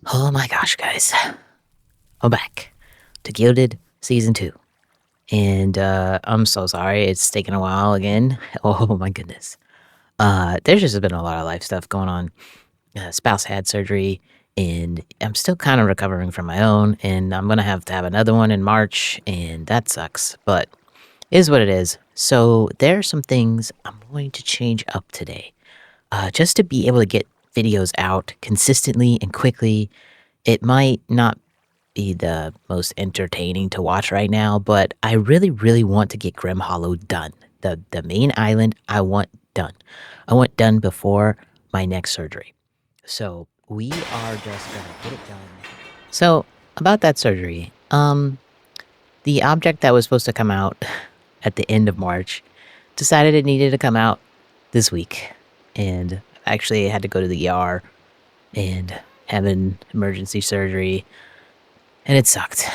Oh my gosh, guys. I'm back to Gilded Season 2. And I'm so sorry it's taken a while again. Oh my goodness. There's just been a lot of life stuff going on. Spouse had surgery, and I'm still kind of recovering from my own, and I'm gonna have to have another one in March, and that sucks. But it is what it is. So there are some things I'm going to change up today. Just to be able to get videos out consistently and quickly. It might not be the most entertaining to watch right now, but I really, really want to get Grimhollow done. The main island I want done. I want done before my next surgery. So we are just gonna get it done. So about that surgery, the object that was supposed to come out at the end of March decided it needed to come out this week, and actually I had to go to the ER and have an emergency surgery. And it sucked.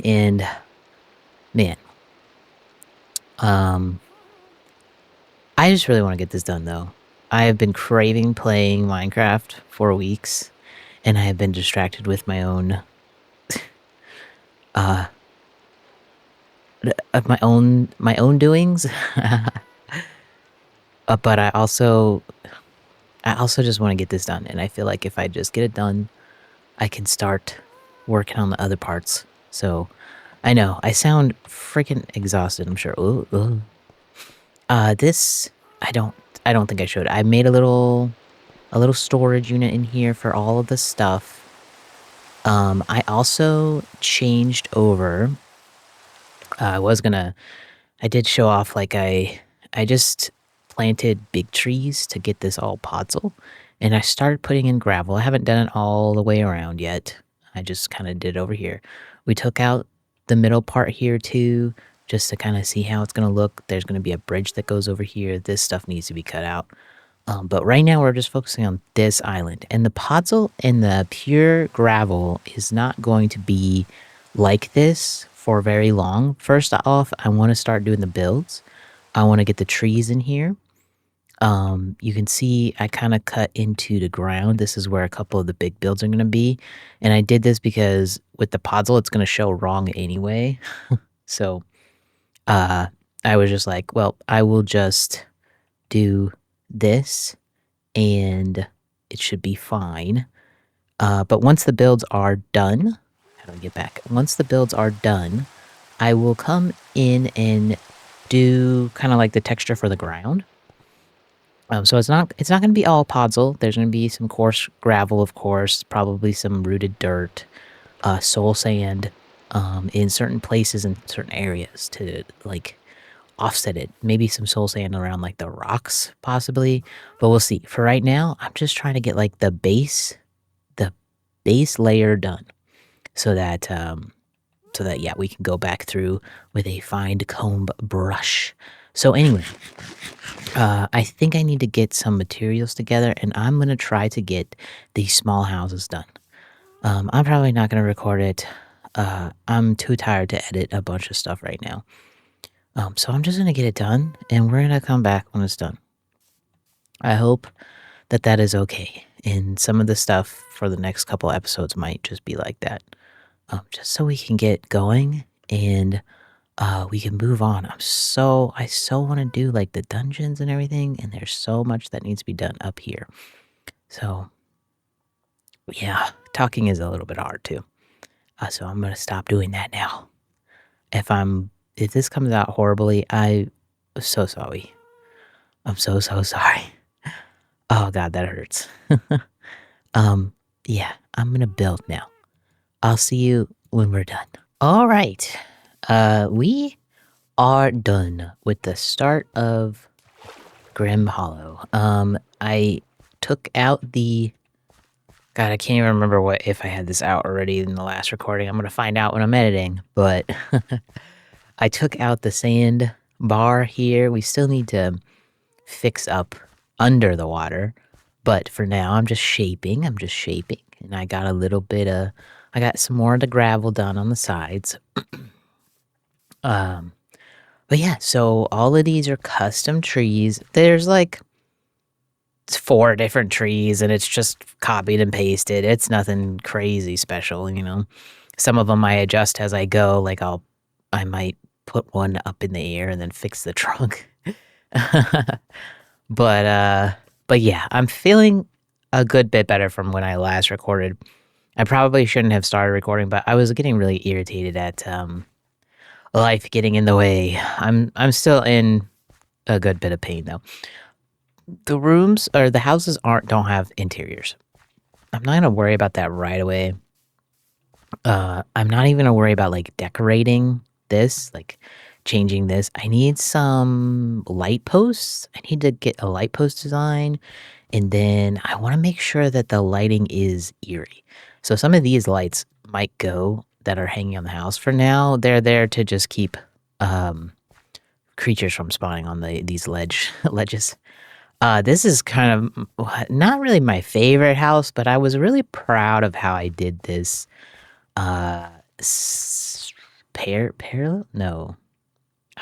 And man, I just really want to get this done though. I have been craving playing Minecraft for weeks, and I have been distracted with my own uh my own doings. But I also just want to get this done, and I feel like if I just get it done, I can start working on the other parts. So I know I sound freaking exhausted, I'm sure. Ooh, ooh. This I don't think I should. I made a little storage unit in here for all of the stuff. I also changed over. I did show off like I just planted big trees to get this all podzol, and I started putting in gravel. I haven't done it all the way around yet. I just kind of did it over here. We took out the middle part here too, just to kind of see how it's gonna look. There's gonna be a bridge that goes over here. This stuff needs to be cut out. But right now we're just focusing on this island, and the podzol and the pure gravel is not going to be like this for very long. First off, I want to start doing the builds. I want to get the trees in here. You can see I kind of cut into the ground. This is where a couple of the big builds are going to be. And I did this because with the podzol, it's going to show wrong anyway. So uh, I was just like, well, I will just do this and it should be fine. But once the builds are done, how do I get back? Once the builds are done, I will come in and do kind of like the texture for the ground. So it's not going to be all podzol. There's going to be some coarse gravel, of course, probably some rooted dirt, soul sand, in certain places and certain areas to like offset it. Maybe some soul sand around like the rocks, possibly. But we'll see. For right now, I'm just trying to get like the base layer done, so that yeah, we can go back through with a fine comb brush. So anyway, I think I need to get some materials together, and I'm gonna try to get these small houses done. I'm probably not gonna record it. I'm too tired to edit a bunch of stuff right now. So I'm just gonna get it done, and we're gonna come back when it's done. I hope that that is okay. And some of the stuff for the next couple episodes might just be like that. Just so we can get going and we can move on. I so want to do like the dungeons and everything, and there's so much that needs to be done up here. So yeah, talking is a little bit hard too. So I'm gonna stop doing that now. If this comes out horribly, I'm so sorry. I'm so sorry. Oh god, that hurts. Yeah, I'm gonna build now. I'll see you when we're done. All right. We are done with the start of Grimhollow. I took out the... God, I can't even remember if I had this out already in the last recording. I'm gonna find out when I'm editing, but I took out the sand bar here. We still need to fix up under the water, but for now I'm just shaping. And I got I got some more of the gravel done on the sides. But yeah, so all of these are custom trees. There's like 4 different trees, and it's just copied and pasted. It's nothing crazy special, you know? Some of them I adjust as I go, like, I might put one up in the air and then fix the trunk. But, uh but yeah, I'm feeling a good bit better from when I last recorded. I probably shouldn't have started recording, but I was getting really irritated at, life getting in the way. I'm still in a good bit of pain, though. The rooms or the houses don't have interiors. I'm not gonna worry about that right away. I'm not even gonna worry about, like, decorating this, like, changing this. I need some light posts. I need to get a light post design, and then I wanna make sure that the lighting is eerie. So some of these lights might go that are hanging on the house. For now, they're there to just keep, um, creatures from spawning on these ledges. This is kind of not really my favorite house, but I was really proud of how I did this. Uh, parallel? No,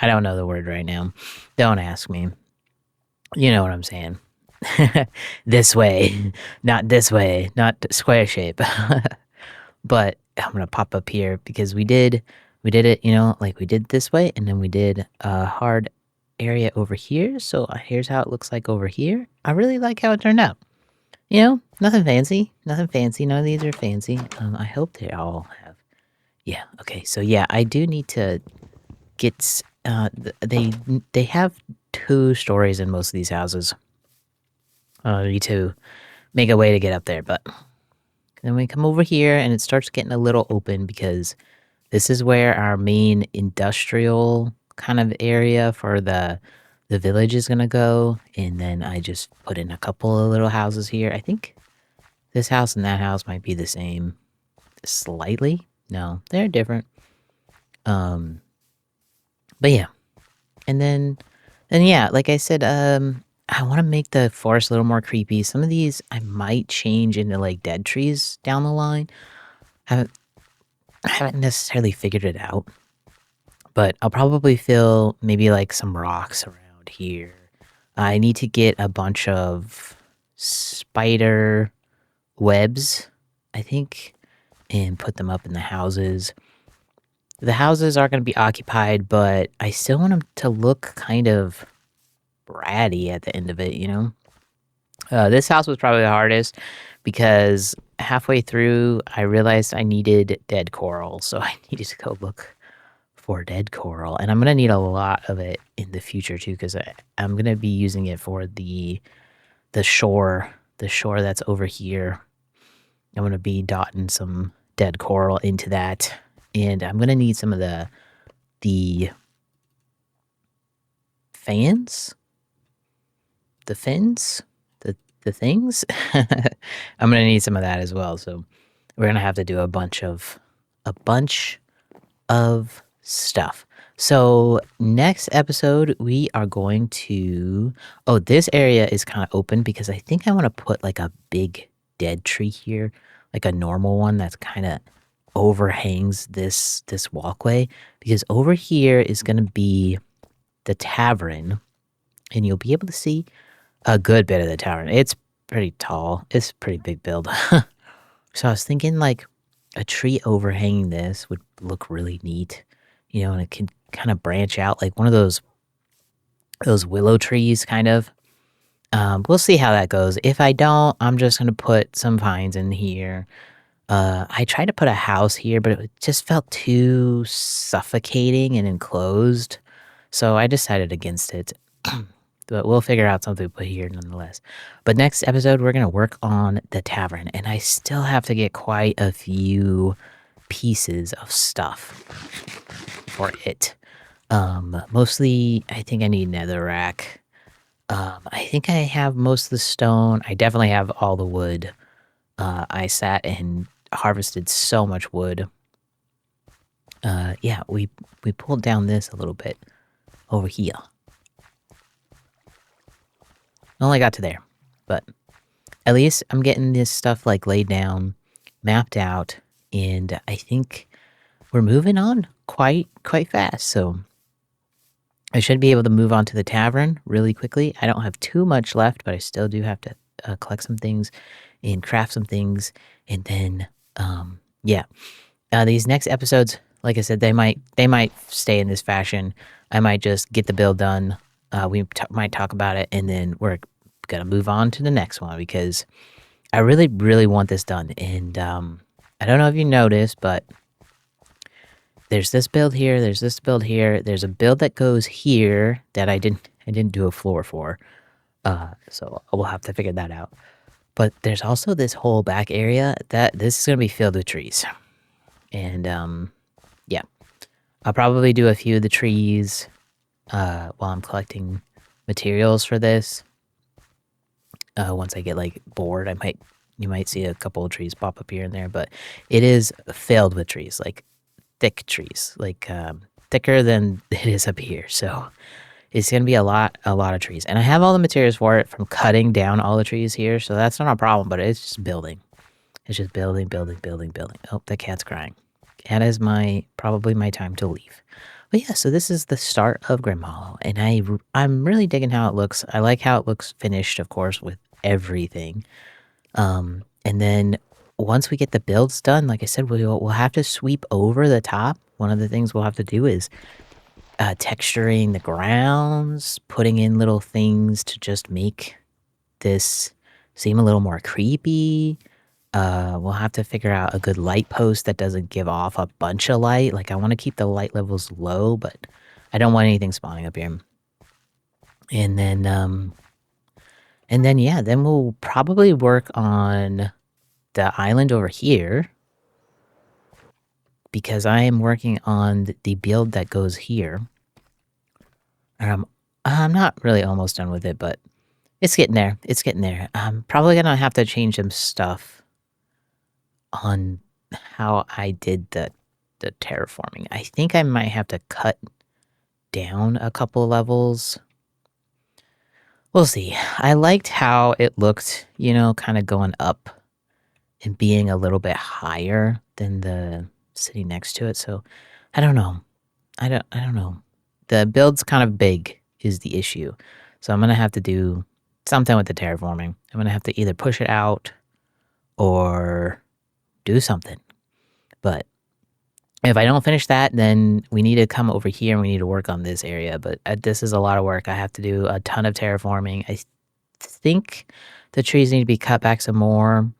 I don't know the word right now. Don't ask me. You know what I'm saying. This way, not this way, not square shape. But I'm gonna pop up here because we did it, you know, like we did this way, and then we did a hard area over here. So here's how it looks like over here. I really like how it turned out. You know, nothing fancy, nothing fancy. None of these are fancy. I hope they all have. Yeah. Okay. So yeah, I do need to get. They have 2 stories in most of these houses. I need to make a way to get up there, but then we come over here and it starts getting a little open because this is where our main industrial kind of area for the village is gonna go, and then I just put in a couple of little houses here. I think this house and that house might be the same slightly. No, they're different. But yeah. And then yeah, like I said, I want to make the forest a little more creepy. Some of these I might change into like dead trees down the line. Haven't I haven't necessarily figured it out, but I'll probably fill maybe like some rocks around here. I need to get a bunch of spider webs, I think, and put them up in the houses. The houses are going to be occupied, but I still want them to look kind of bratty at the end of it, you know? This house was probably the hardest because halfway through, I realized I needed dead coral, so I needed to go look for dead coral, and I'm gonna need a lot of it in the future too, because I'm gonna be using it for the shore that's over here. I'm gonna be dotting some dead coral into that, and I'm gonna need some of the fans, the fins, the things. I'm gonna need some of that as well. So we're gonna have to do a bunch of stuff. So next episode we are going to this area is kind of open because I think I want to put like a big dead tree here, like a normal one that's kind of overhangs this walkway, because over here is going to be the tavern, and you'll be able to see a good bit of the tavern. It's pretty tall. It's a pretty big build. So I was thinking like a tree overhanging this would look really neat, you know, and it can kind of branch out like one of those willow trees kind of. We'll see how that goes. If I don't, I'm just gonna put some vines in here. I tried to put a house here, but it just felt too suffocating and enclosed, so I decided against it. But we'll figure out something to put here nonetheless. But next episode, we're gonna work on the tavern, and I still have to get quite a few pieces of stuff for it. Mostly, I think I need netherrack. I think I have most of the stone. I definitely have all the wood. I sat and harvested so much wood. Yeah, we pulled down this a little bit over here. Only got to there, but at least I'm getting this stuff like laid down, mapped out, and I think we're moving on quite fast. So I should be able to move on to the tavern really quickly. I don't have too much left, but I still do have to collect some things and craft some things. And then, yeah, these next episodes, like I said, they might stay in this fashion. I might just get the build done. We might talk about it, and then we're gonna move on to the next one because I really, really want this done. And I don't know if you noticed, but there's this build here, there's this build here, there's a build that goes here that I didn't do a floor for. So we'll have to figure that out. But there's also this whole back area that this is gonna be filled with trees. And yeah. I'll probably do a few of the trees while I'm collecting materials for this. Once I get like bored, you might see a couple of trees pop up here and there, but it is filled with trees, like thick trees, like thicker than it is up here. So it's gonna be a lot of trees, and I have all the materials for it from cutting down all the trees here, so that's not a problem. But it's just building. It's just building, building, building, building. Oh, the cat's crying. That is probably my time to leave. But yeah, so this is the start of Grimhollow, and I'm really digging how it looks. I like how it looks finished, of course, with everything. And then once we get the builds done, like I said, we'll have to sweep over the top. One of the things we'll have to do is texturing the grounds, putting in little things to just make this seem a little more creepy. We'll have to figure out a good light post that doesn't give off a bunch of light. Like, I want to keep the light levels low, but I don't want anything spawning up here. And then yeah, then we'll probably work on the island over here, because I am working on the build that goes here. I'm not really almost done with it, but it's getting there. It's getting there. I'm probably gonna have to change some stuff on how I did the terraforming. I think I might have to cut down a couple levels. We'll see. I liked how it looked, kind of going up and being a little bit higher than the city next to it. So I don't know. I don't know. The build's kind of big is the issue. So I'm gonna have to do something with the terraforming. I'm gonna have to either push it out or do something. But if I don't finish that, then we need to come over here and we need to work on this area. But this is a lot of work. I have to do a ton of terraforming. I think the trees need to be cut back some more,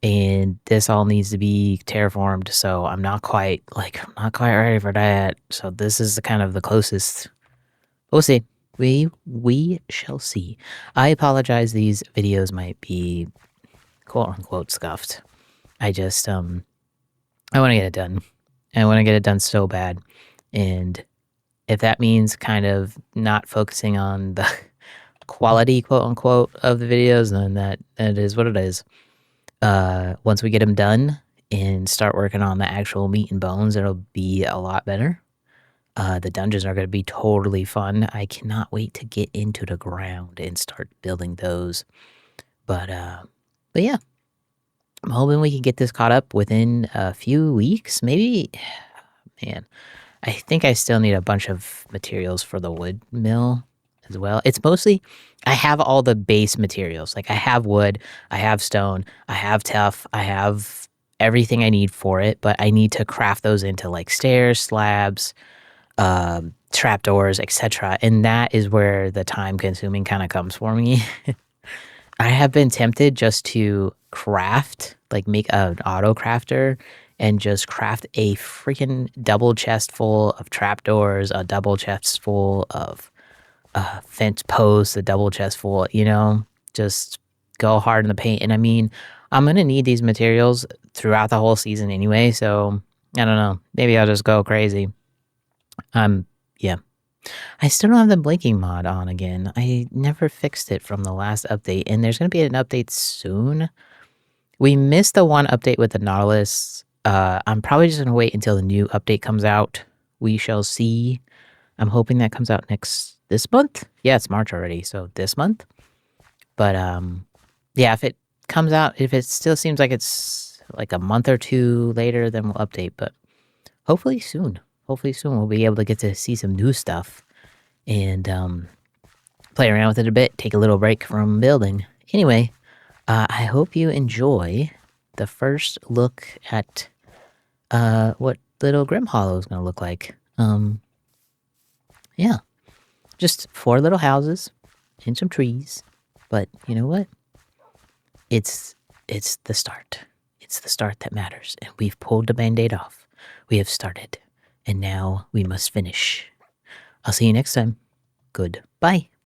and this all needs to be terraformed. So I'm not quite ready for that. So this is kind of the closest. We'll see. We shall see. I apologize. These videos might be quote unquote scuffed. I just I want to get it done. I want to get it done so bad. And if that means kind of not focusing on the quality, quote unquote, of the videos, then that is what it is. Once we get them done and start working on the actual meat and bones, it'll be a lot better. The dungeons are going to be totally fun. I cannot wait to get into the ground and start building those. But yeah. I'm hoping we can get this caught up within a few weeks, maybe. Man, I think I still need a bunch of materials for the wood mill as well. It's mostly, I have all the base materials. Like, I have wood, I have stone, I have tuff, I have everything I need for it, but I need to craft those into like stairs, slabs, trapdoors, etc. And that is where the time consuming kind of comes for me. I have been tempted just to craft, like make an auto crafter and just craft a freaking double chest full of trapdoors, a double chest full of fence posts, a double chest full, just go hard in the paint. And I mean, I'm going to need these materials throughout the whole season anyway, so I don't know. Maybe I'll just go crazy. Yeah. I still don't have the blinking mod on again. I never fixed it from the last update, and there's going to be an update soon. We missed the one update with the Nautilus. I'm probably just going to wait until the new update comes out. We shall see. I'm hoping that comes out this month. Yeah, it's March already, so this month. But yeah, if it comes out, if it still seems like it's like a month or two later, then we'll update. But hopefully soon. Hopefully soon we'll be able to get to see some new stuff. and play around with it a bit, take a little break from building. Anyway, I hope you enjoy the first look at what little Grimhollow is going to look like. Yeah, just 4 little houses and some trees. But you know what? It's the start. It's the start that matters, and we've pulled the band-aid off. We have started, and now we must finish. I'll see you next time. Goodbye.